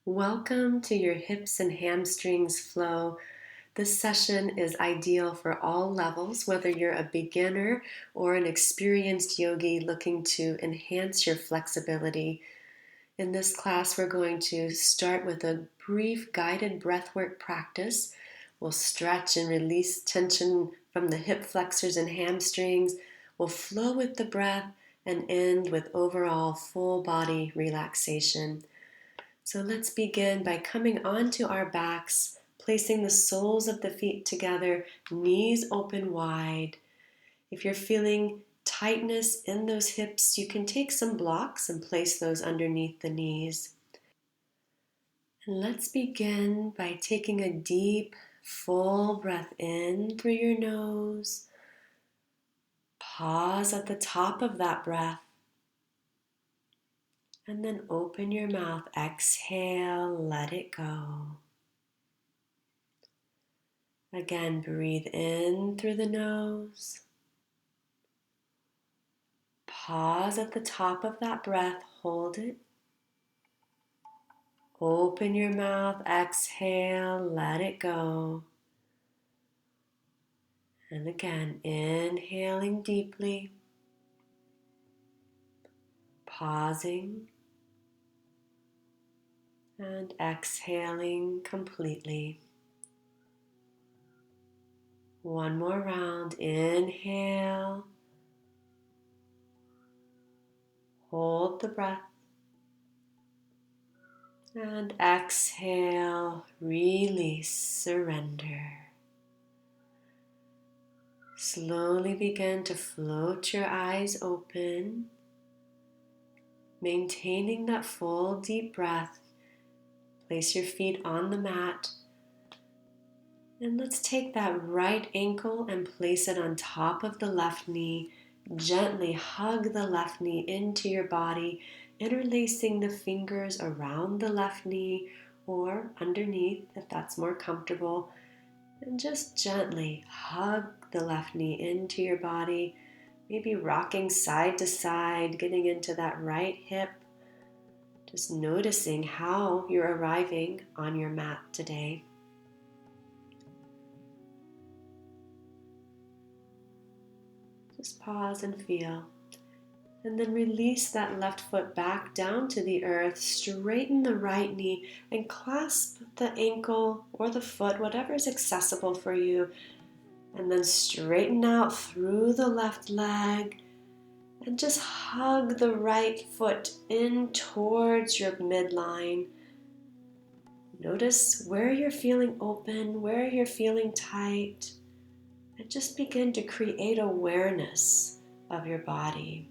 Welcome to your hips and hamstrings flow. This session is ideal for all levels, whether you're a beginner or an experienced yogi looking to enhance your flexibility. In this class, we're going to start with a brief guided breathwork practice. We'll stretch and release tension from the hip flexors and hamstrings. We'll flow with the breath and end with overall full body relaxation. So let's begin by coming onto our backs, placing the soles of the feet together, knees open wide. If you're feeling tightness in those hips, you can take some blocks and place those underneath the knees. And let's begin by taking a deep, full breath in through your nose. Pause at the top of that breath. And then open your mouth, exhale, let it go. Again, breathe in through the nose. Pause at the top of that breath, hold it. Open your mouth, exhale, let it go. And again, inhaling deeply, pausing, and exhaling completely. One more round. Inhale. Hold the breath. And exhale. Release. Surrender. Slowly begin to float your eyes open. Maintaining that full deep breath. Place your feet on the mat. And let's take that right ankle and place it on top of the left knee. Gently hug the left knee into your body, interlacing the fingers around the left knee or underneath if that's more comfortable. And just gently hug the left knee into your body, maybe rocking side to side, getting into that right hip. Just noticing how you're arriving on your mat today. Just pause and feel. And then release that left foot back down to the earth. Straighten the right knee and clasp the ankle or the foot, whatever is accessible for you. And then straighten out through the left leg. And just hug the right foot in towards your midline. Notice where you're feeling open, where you're feeling tight. And just begin to create awareness of your body.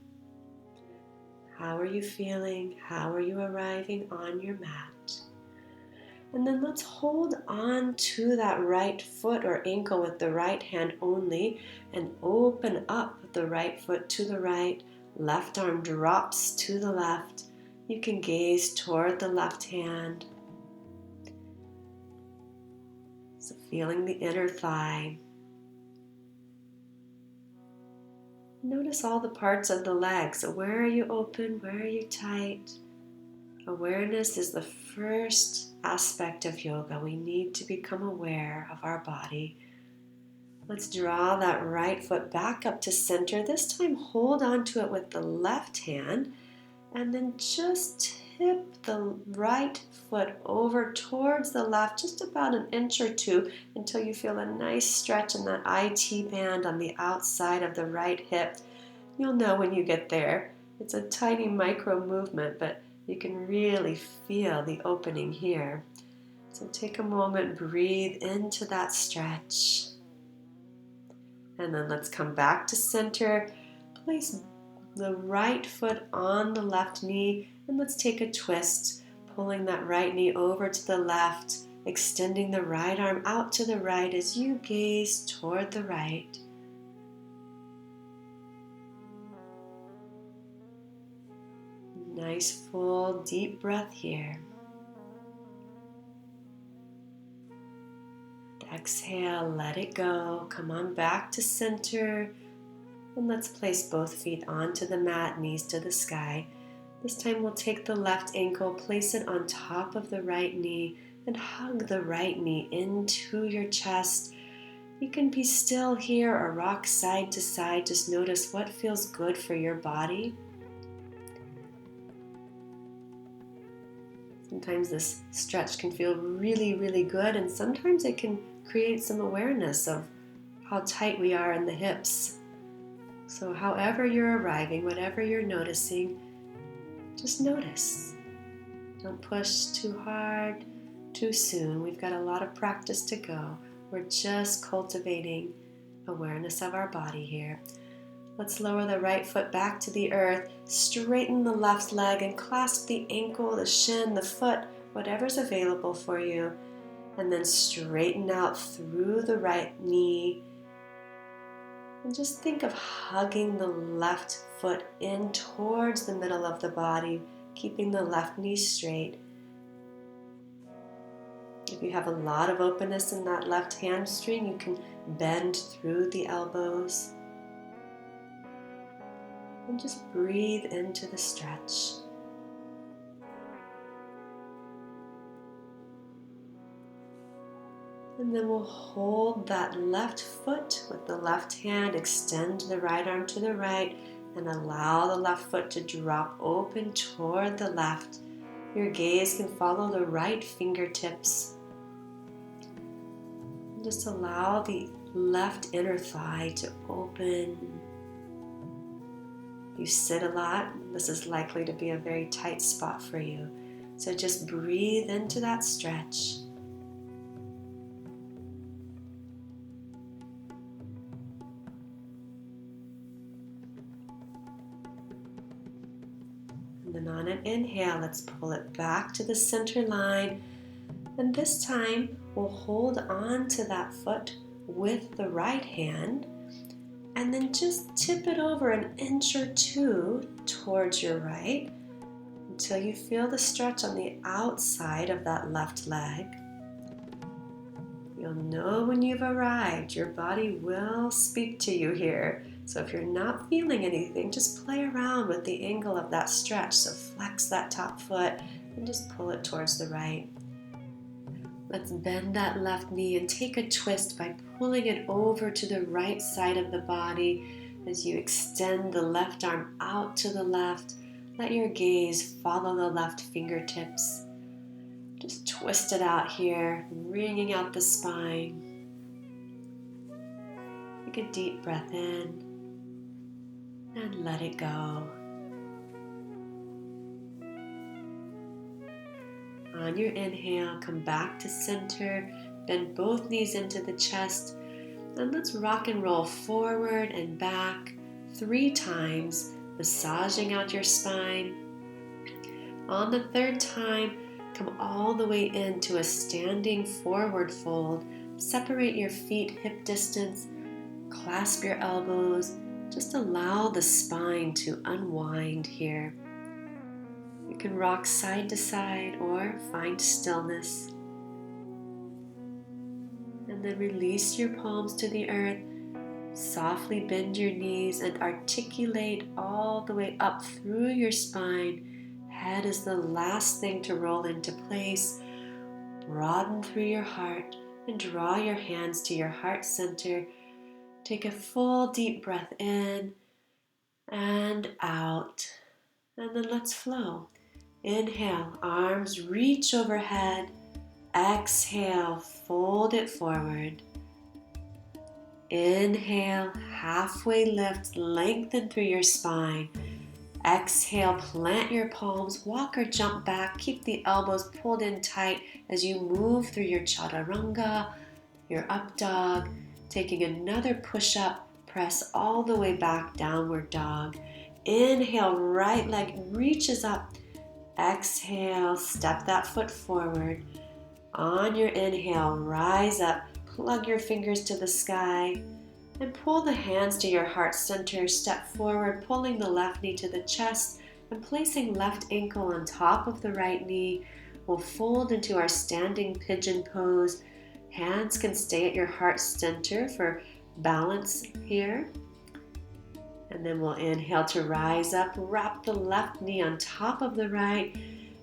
How are you feeling? How are you arriving on your mat? And then let's hold on to that right foot or ankle with the right hand only and open up the right foot to the right. Left arm drops to the left. You can gaze toward the left hand. So feeling the inner thigh. Notice all the parts of the legs. So where are you open? Where are you tight? Awareness is the first aspect of yoga. We need to become aware of our body. Let's draw that right foot back up to center. This time hold on to it with the left hand and then just tip the right foot over towards the left just about an inch or two until you feel a nice stretch in that IT band on the outside of the right hip. You'll know when you get there. It's a tiny micro movement, but you can really feel the opening here. So take a moment, breathe into that stretch. And then let's come back to center. Place the right foot on the left knee and let's take a twist, pulling that right knee over to the left, extending the right arm out to the right as you gaze toward the right. Nice full deep breath here. Exhale, let it go. Come on back to center. And let's place both feet onto the mat, knees to the sky. This time we'll take the left ankle, place it on top of the right knee, and hug the right knee into your chest. You can be still here or rock side to side. Just notice what feels good for your body. Sometimes this stretch can feel really, really good, and sometimes it can create some awareness of how tight we are in the hips. So however you're arriving, whatever you're noticing, just notice. Don't push too hard, too soon. We've got a lot of practice to go. We're just cultivating awareness of our body here. Let's lower the right foot back to the earth, straighten the left leg and clasp the ankle, the shin, the foot, whatever's available for you. And then straighten out through the right knee. And just think of hugging the left foot in towards the middle of the body, keeping the left knee straight. If you have a lot of openness in that left hamstring, you can bend through the elbows. And just breathe into the stretch. And then we'll hold that left foot with the left hand, extend the right arm to the right, and allow the left foot to drop open toward the left. Your gaze can follow the right fingertips. Just allow the left inner thigh to open. You sit a lot, this is likely to be a very tight spot for you. So just breathe into that stretch. And then on an inhale, let's pull it back to the center line. And this time, we'll hold on to that foot with the right hand and then just tip it over an inch or two towards your right until you feel the stretch on the outside of that left leg. You'll know when you've arrived. Your body will speak to you here. So if you're not feeling anything, just play around with the angle of that stretch. So flex that top foot and just pull it towards the right. Let's bend that left knee and take a twist by pulling it over to the right side of the body as you extend the left arm out to the left. Let your gaze follow the left fingertips. Just twist it out here, wringing out the spine. Take a deep breath in and let it go. On your inhale, come back to center, bend both knees into the chest, and let's rock and roll forward and back 3 times, massaging out your spine. On the 3rd time, come all the way into a standing forward fold. Separate your feet hip distance, clasp your elbows, just allow the spine to unwind here. You can rock side to side or find stillness. And then release your palms to the earth. Softly bend your knees and articulate all the way up through your spine. Head is the last thing to roll into place. Broaden through your heart and draw your hands to your heart center. Take a full deep breath in and out. And then let's flow. Inhale, arms reach overhead. Exhale, fold it forward. Inhale, halfway lift, lengthen through your spine. Exhale, plant your palms, walk or jump back. Keep the elbows pulled in tight as you move through your chaturanga, your up dog. Taking another push up, press all the way back, downward dog. Inhale, right leg reaches up. Exhale, step that foot forward. On your inhale, rise up, plug your fingers to the sky, and pull the hands to your heart center. Step forward, pulling the left knee to the chest, and placing left ankle on top of the right knee. We'll fold into our standing pigeon pose. Hands can stay at your heart center for balance here. And then we'll inhale to rise up, wrap the left knee on top of the right,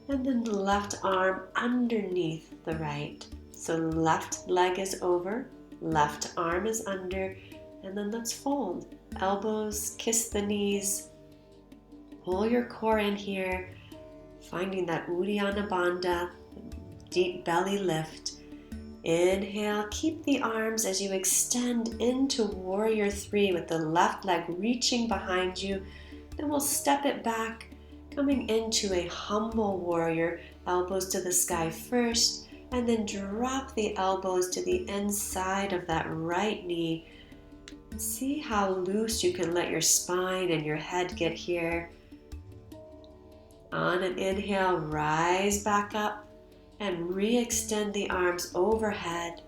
and then the left arm underneath the right. So left leg is over, left arm is under, and then let's fold. Elbows kiss the knees. Pull your core in here, finding that Uddiyana Bandha, deep belly lift. Inhale, keep the arms as you extend into Warrior 3 with the left leg reaching behind you. Then we'll step it back, coming into a humble warrior, elbows to the sky first, and then drop the elbows to the inside of that right knee. See how loose you can let your spine and your head get here. On an inhale, rise back up and re-extend the arms overhead.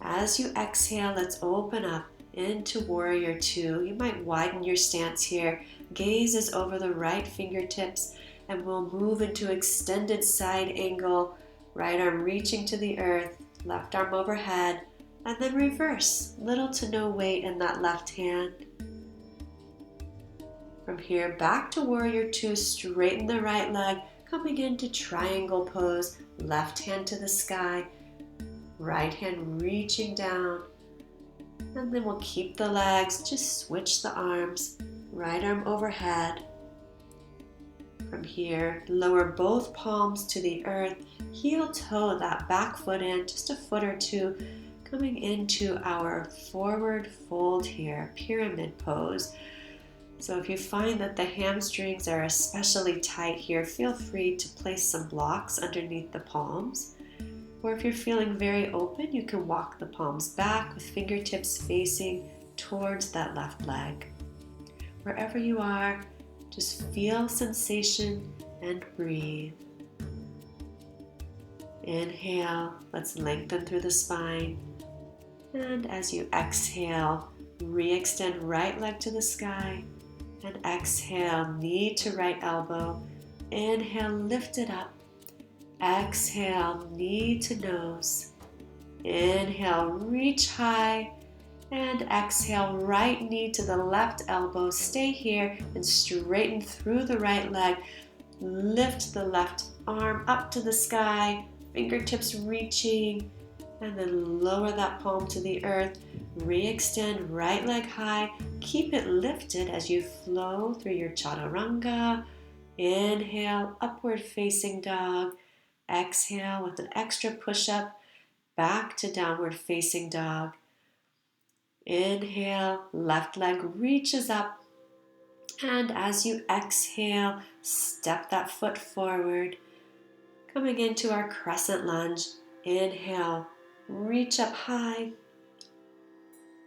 As you exhale, let's open up into Warrior 2. You might widen your stance here. Gaze is over the right fingertips, and we'll move into extended side angle. Right arm reaching to the earth, left arm overhead, and then reverse. Little to no weight in that left hand. From here, back to Warrior 2, straighten the right leg, coming into triangle pose, left hand to the sky, right hand reaching down, and then we'll keep the legs, just switch the arms, right arm overhead. From here, lower both palms to the earth, heel toe that back foot in, just a foot or two, coming into our forward fold here, pyramid pose. So if you find that the hamstrings are especially tight here, feel free to place some blocks underneath the palms. Or if you're feeling very open, you can walk the palms back with fingertips facing towards that left leg. Wherever you are, just feel sensation and breathe. Inhale, let's lengthen through the spine. And as you exhale, re-extend right leg to the sky. And exhale, knee to right elbow. Inhale, lift it up. Exhale, knee to nose. Inhale, reach high. And exhale, right knee to the left elbow. Stay here and straighten through the right leg. Lift the left arm up to the sky. Fingertips reaching. And then lower that palm to the earth. Re-extend right leg high. Keep it lifted as you flow through your chaturanga. Inhale, upward facing dog. Exhale with an extra push-up, back to downward facing dog. Inhale, left leg reaches up. And as you exhale, step that foot forward. Coming into our crescent lunge. Inhale, reach up high.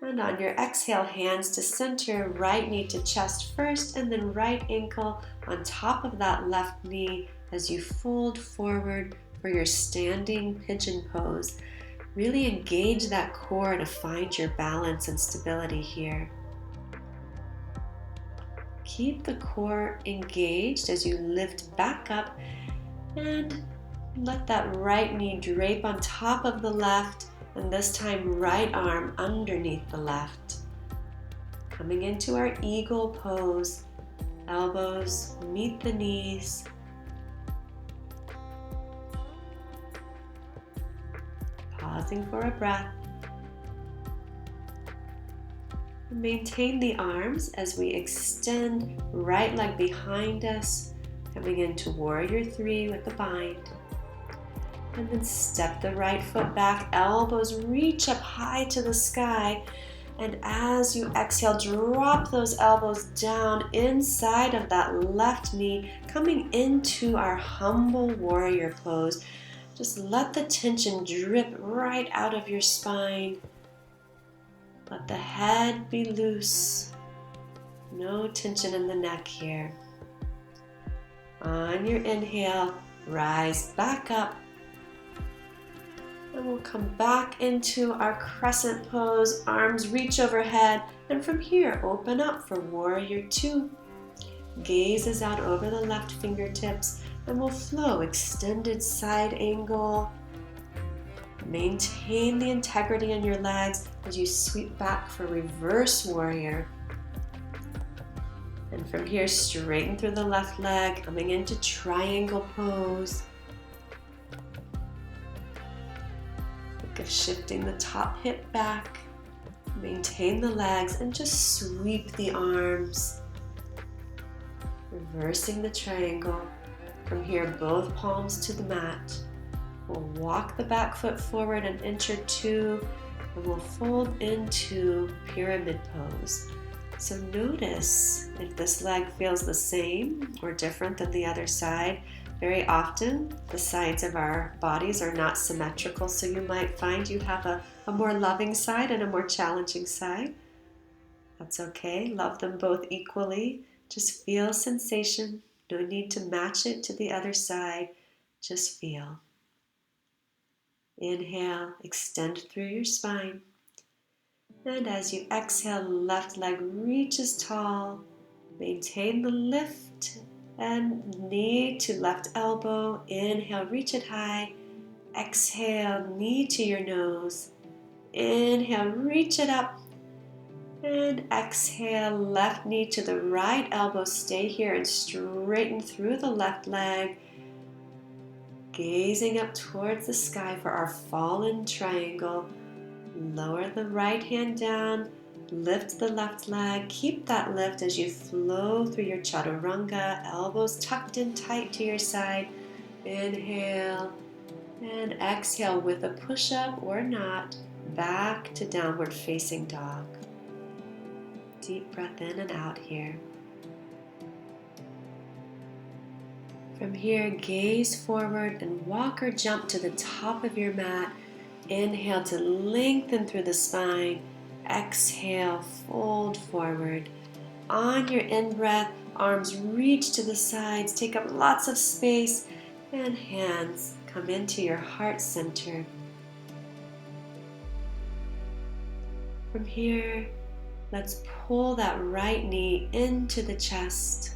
And on your exhale, hands to center, right knee to chest first, and then right ankle on top of that left knee as you fold forward for your standing pigeon pose. Really engage that core to find your balance and stability here. Keep the core engaged as you lift back up and let that right knee drape on top of the left. And this time, right arm underneath the left. Coming into our eagle pose. Elbows meet the knees. Pausing for a breath. Maintain the arms as we extend right leg behind us. Coming into Warrior 3 with the bind. And then step the right foot back, elbows reach up high to the sky. And as you exhale, drop those elbows down inside of that left knee, coming into our humble warrior pose. Just let the tension drip right out of your spine. Let the head be loose. No tension in the neck here. On your inhale, rise back up. And we'll come back into our crescent pose, arms reach overhead, and from here, open up for Warrior 2. Gaze is out over the left fingertips, and we'll flow extended side angle. Maintain the integrity in your legs as you sweep back for Reverse Warrior. And from here, straighten through the left leg, coming into triangle pose. Think of shifting the top hip back. Maintain the legs and just sweep the arms. Reversing the triangle. From here, both palms to the mat. We'll walk the back foot forward an inch or two, and we'll fold into pyramid pose. So notice if this leg feels the same or different than the other side. Very often, the sides of our bodies are not symmetrical, so you might find you have a more loving side and a more challenging side. That's okay. Love them both equally. Just feel sensation. No need to match it to the other side. Just feel. Inhale, extend through your spine. And as you exhale, left leg reaches tall. Maintain the lift and knee to left elbow. Inhale, reach it high. Exhale, knee to your nose. Inhale, reach it up. And exhale, left knee to the right elbow. Stay here and straighten through the left leg. Gazing up towards the sky for our fallen triangle. Lower the right hand down. Lift the left leg. Keep that lift as you flow through your chaturanga. Elbows tucked in tight to your side. Inhale and exhale with a push-up or not. Back to downward facing dog. Deep breath in and out here. From here, gaze forward and walk or jump to the top of your mat. Inhale to lengthen through the spine. Exhale, fold forward. On your in-breath, arms reach to the sides, take up lots of space, and hands come into your heart center. From here, let's pull that right knee into the chest.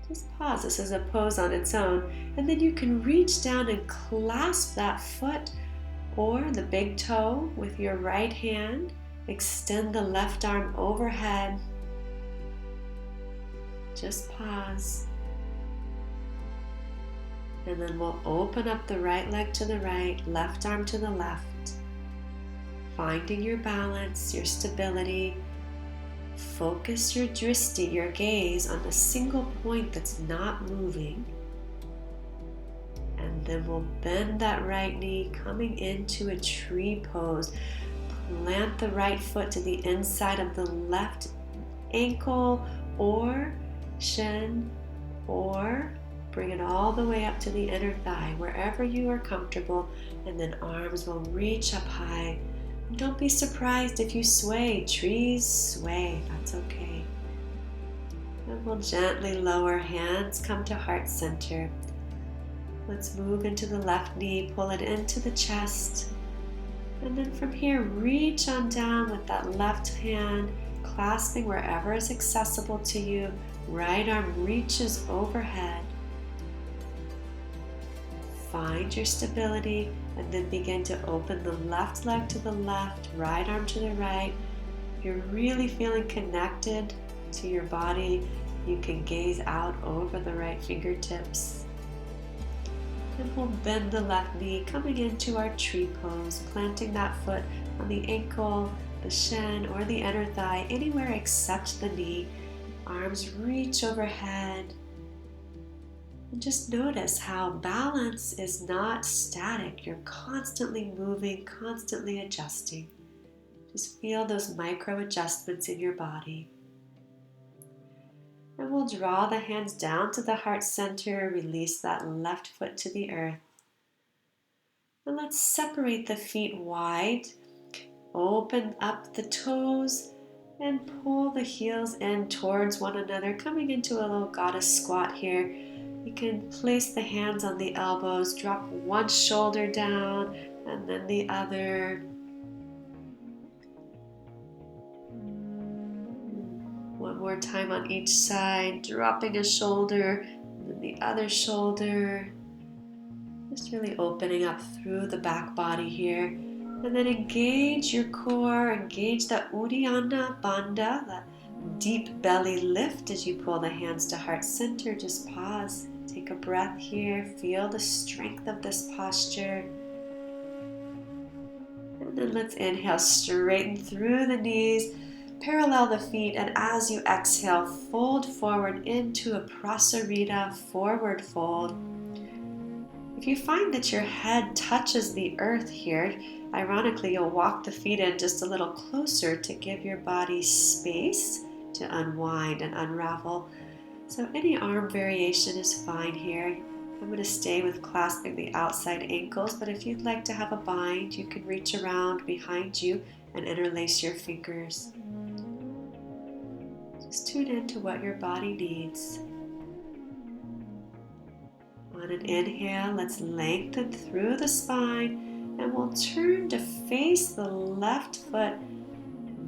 Just pause. This is a pose on its own. And then you can reach down and clasp that foot or the big toe with your right hand. Extend the left arm overhead. Just pause. And then we'll open up the right leg to the right, left arm to the left. Finding your balance, your stability. Focus your dristi, your gaze, on a single point that's not moving. And then we'll bend that right knee, coming into a tree pose. Plant the right foot to the inside of the left ankle or shin, or bring it all the way up to the inner thigh, wherever you are comfortable, and then arms will reach up high. Don't be surprised if you sway. Trees sway, that's okay. And we'll gently lower, hands come to heart center. Let's move into the left knee, pull it into the chest. And then from here, reach on down with that left hand, clasping wherever is accessible to you. Right arm reaches overhead. Find your stability and then begin to open the left leg to the left, right arm to the right. If you're really feeling connected to your body, you can gaze out over the right fingertips. And we'll bend the left knee, coming into our tree pose, planting that foot on the ankle, the shin, or the inner thigh, anywhere except the knee. Arms reach overhead. And just notice how balance is not static. You're constantly moving, constantly adjusting. Just feel those micro adjustments in your body. And we'll draw the hands down to the heart center, release that left foot to the earth. And let's separate the feet wide, open up the toes, and pull the heels in towards one another, coming into a little goddess squat here. You can place the hands on the elbows, drop one shoulder down and then the other. One more time on each side, dropping a shoulder and then the other shoulder. Just really opening up through the back body here. And then engage your core, engage the Uddiyana Bandha, that deep belly lift as you pull the hands to heart center. Just pause. Take a breath here. Feel the strength of this posture. And then let's inhale, straighten through the knees, parallel the feet, and as you exhale, fold forward into a prasarita, forward fold. If you find that your head touches the earth here, ironically, you'll walk the feet in just a little closer to give your body space to unwind and unravel. So any arm variation is fine here. I'm going to stay with clasping the outside ankles, but if you'd like to have a bind, you can reach around behind you and interlace your fingers. Just tune into what your body needs. On an inhale, let's lengthen through the spine, and we'll turn to face the left foot.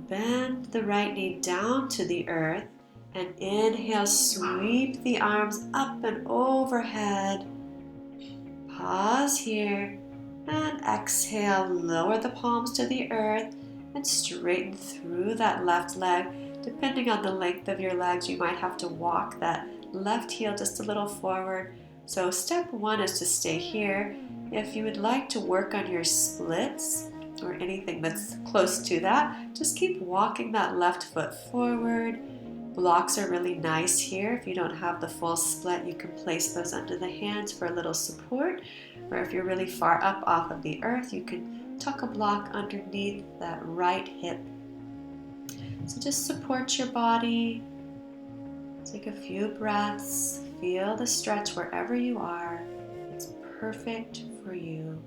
Bend the right knee down to the earth, and inhale, sweep the arms up and overhead. Pause here, and exhale, lower the palms to the earth and straighten through that left leg. Depending on the length of your legs, you might have to walk that left heel just a little forward. So step one is to stay here. If you would like to work on your splits or anything that's close to that, just keep walking that left foot forward. Blocks are really nice here. If you don't have the full split, you can place those under the hands for a little support. Or if you're really far up off of the earth, you can tuck a block underneath that right hip. So just support your body. Take a few breaths. Feel the stretch wherever you are. It's perfect for you.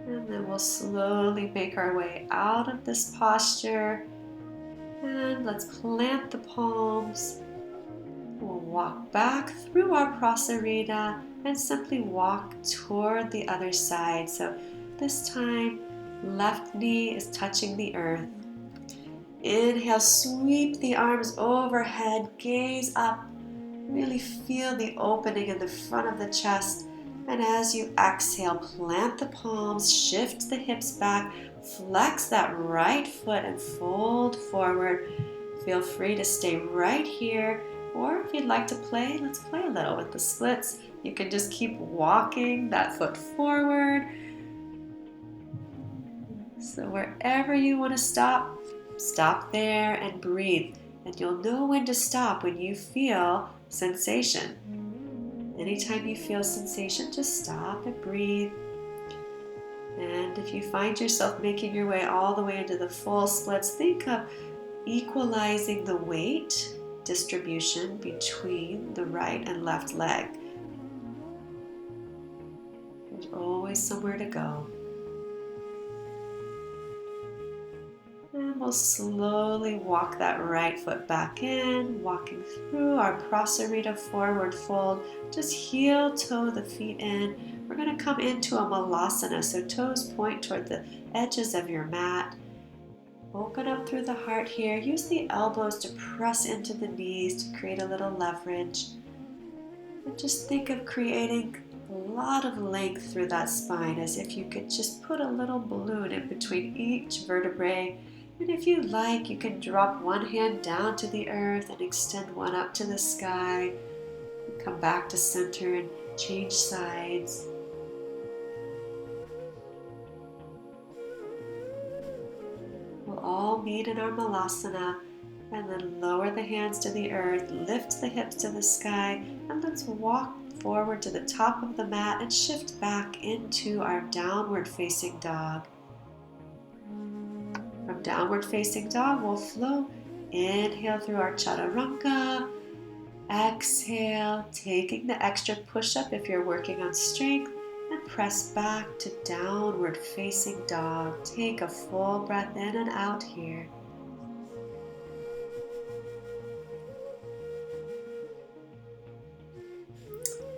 And then we'll slowly make our way out of this posture. And let's plant the palms. We'll walk back through our prasarita and simply walk toward the other side. So this time, left knee is touching the earth. Inhale, sweep the arms overhead, gaze up. Really feel the opening in the front of the chest. And as you exhale, plant the palms, shift the hips back, flex that right foot and fold forward. Feel free to stay right here, or if you'd like to play, let's play a little with the splits. You can just keep walking that foot forward. So wherever you want to stop, stop there and breathe. And you'll know when to stop when you feel sensation. Anytime you feel sensation, just stop and breathe. And if you find yourself making your way all the way into the full splits, think of equalizing the weight distribution between the right and left leg. There's always somewhere to go. And we'll slowly walk that right foot back in, walking through our prasarita forward fold. Just heel toe the feet in. We're going to come into a malasana, so toes point toward the edges of your mat. Open up through the heart here. Use the elbows to press into the knees to create a little leverage. And just think of creating a lot of length through that spine, as if you could just put a little balloon in between each vertebrae. And if you like, you can drop one hand down to the earth and extend one up to the sky. Come back to center and change sides. We'll all meet in our malasana, and then lower the hands to the earth, lift the hips to the sky, and let's walk forward to the top of the mat and shift back into our downward facing dog. From downward facing dog, we'll flow. Inhale through our chaturanga. Exhale, taking the extra push-up if you're working on strength, and press back to downward facing dog. Take a full breath in and out here.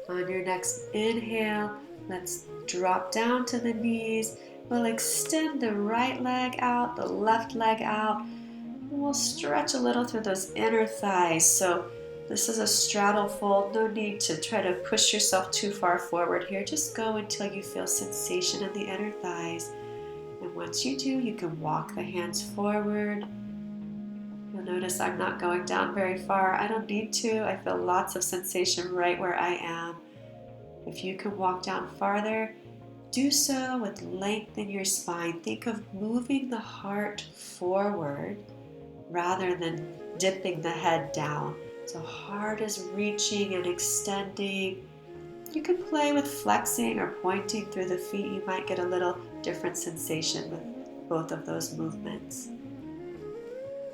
On your next inhale, let's drop down to the knees. We'll extend the right leg out, the left leg out. And we'll stretch a little through those inner thighs. So this is a straddle fold. No need to try to push yourself too far forward here. Just go until you feel sensation in the inner thighs. And And once you do, you can walk the hands forward. You'll notice I'm not going down very far. I don't need to. I feel lots of sensation right where I am. If you can walk down farther, do so with length in your spine. Think of moving the heart forward rather than dipping the head down. So heart is reaching and extending. You can play with flexing or pointing through the feet. You might get a little different sensation with both of those movements.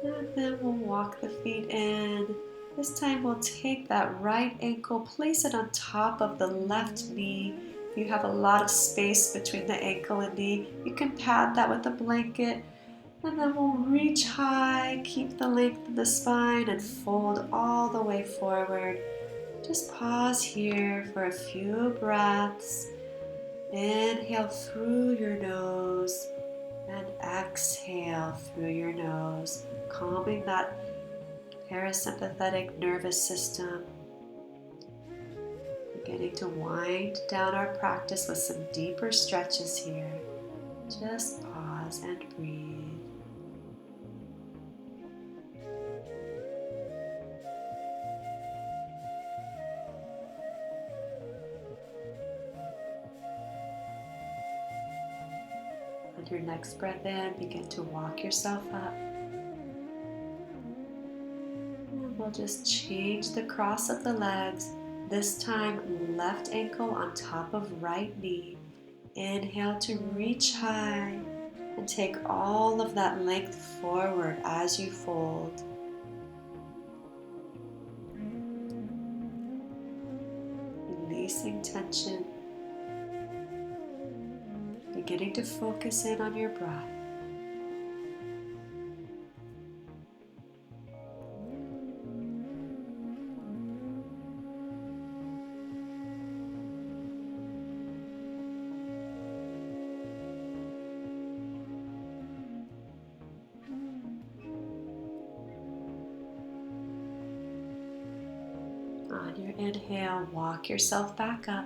And then we'll walk the feet in. This time we'll take that right ankle, place it on top of the left knee. If you have a lot of space between the ankle and knee, you can pad that with a blanket. And then we'll reach high, keep the length of the spine, and fold all the way forward. Just pause here for a few breaths. Inhale through your nose and exhale through your nose, calming that parasympathetic nervous system. Beginning to wind down our practice with some deeper stretches here. Just pause and breathe. On your next breath in, begin to walk yourself up. And we'll just change the cross of the legs. This time, left ankle on top of right knee. Inhale to reach high and take all of that length forward as you fold. Releasing tension. Beginning to focus in on your breath. On your inhale, walk yourself back up.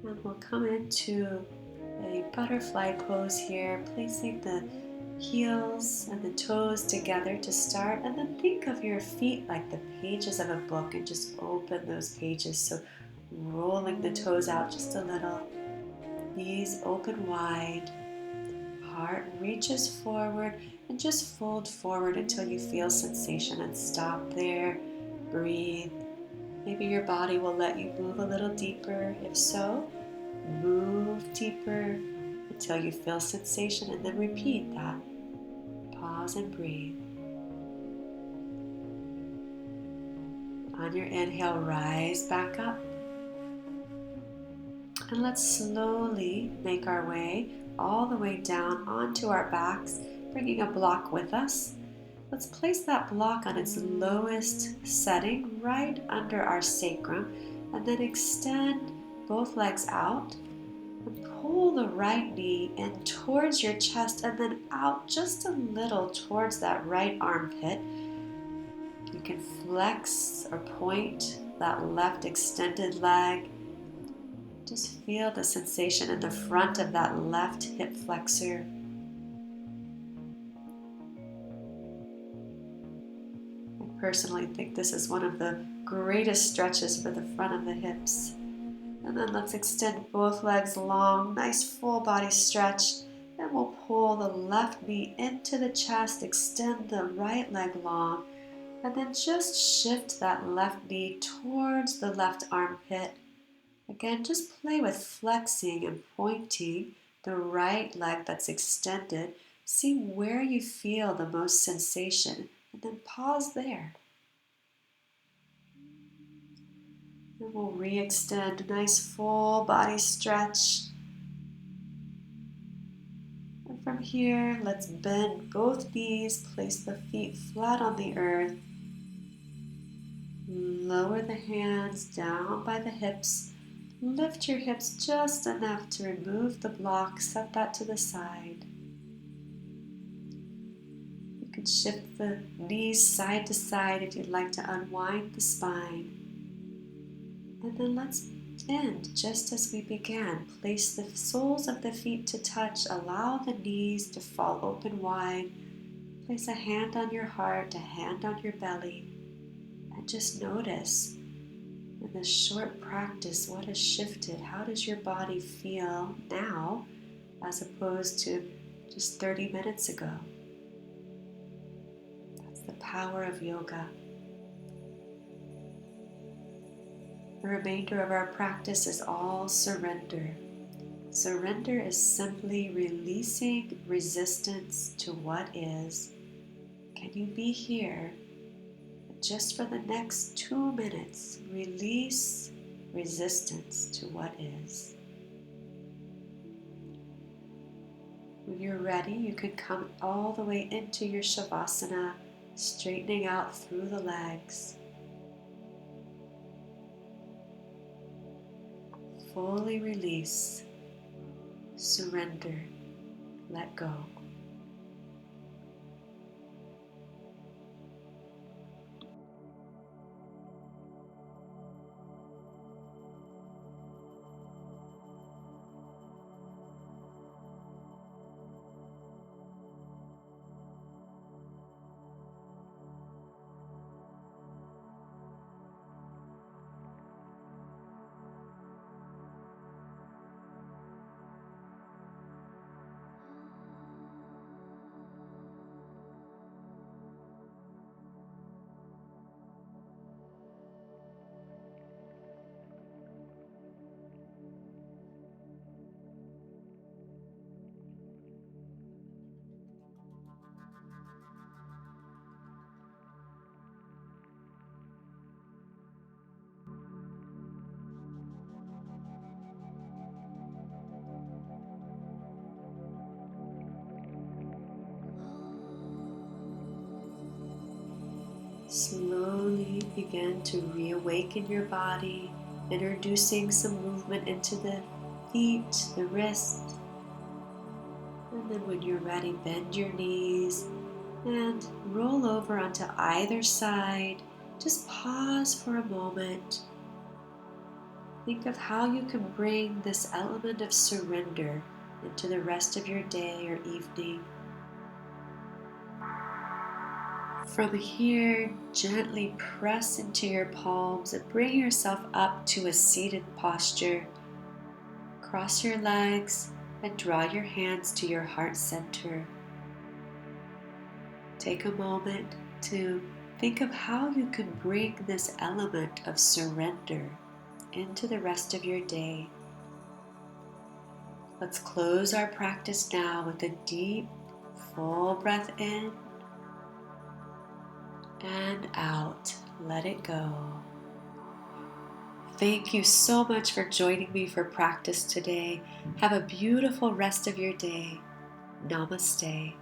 And we'll come into a butterfly pose here, placing the heels and the toes together to start, and then think of your feet like the pages of a book and just open those pages. So rolling the toes out just a little, knees open wide, heart reaches forward, and just fold forward until you feel sensation and stop there. Breathe. Maybe your body will let you move a little deeper. If so, move deeper until you feel sensation, and then repeat that. Pause and breathe. On your inhale, rise back up. And let's slowly make our way all the way down onto our backs, bringing a block with us. Let's place that block on its lowest setting right under our sacrum, and then extend both legs out and pull the right knee in towards your chest and then out just a little towards that right armpit. You can flex or point that left extended leg. Just feel the sensation in the front of that left hip flexor. I personally think this is one of the greatest stretches for the front of the hips. And then let's extend both legs long, nice full body stretch. And we'll pull the left knee into the chest, extend the right leg long, and then just shift that left knee towards the left armpit. Again, just play with flexing and pointing the right leg that's extended. See where you feel the most sensation, and then pause there. And we'll re-extend, nice full body stretch. And from here, let's bend both knees, place the feet flat on the earth. Lower the hands down by the hips. Lift your hips just enough to remove the block, set that to the side. You can shift the knees side to side if you'd like to unwind the spine. And then let's end just as we began. Place the soles of the feet to touch. Allow the knees to fall open wide. Place a hand on your heart, a hand on your belly. And just notice in this short practice what has shifted. How does your body feel now as opposed to just 30 minutes ago? That's the power of yoga. The remainder of our practice is all surrender. Surrender is simply releasing resistance to what is. Can you be here just for the next 2 minutes? Release resistance to what is. When you're ready, you can come all the way into your Shavasana, straightening out through the legs. Fully release, surrender, let go. Slowly begin to reawaken your body, introducing some movement into the feet, the wrist. And then when you're ready, bend your knees and roll over onto either side. Just pause for a moment. Think of how you can bring this element of surrender into the rest of your day or evening. From here, gently press into your palms and bring yourself up to a seated posture. Cross your legs and draw your hands to your heart center. Take a moment to think of how you can bring this element of surrender into the rest of your day. Let's close our practice now with a deep, full breath in and out. Let it go. Thank you so much for joining me for practice today. Have a beautiful rest of your day. Namaste.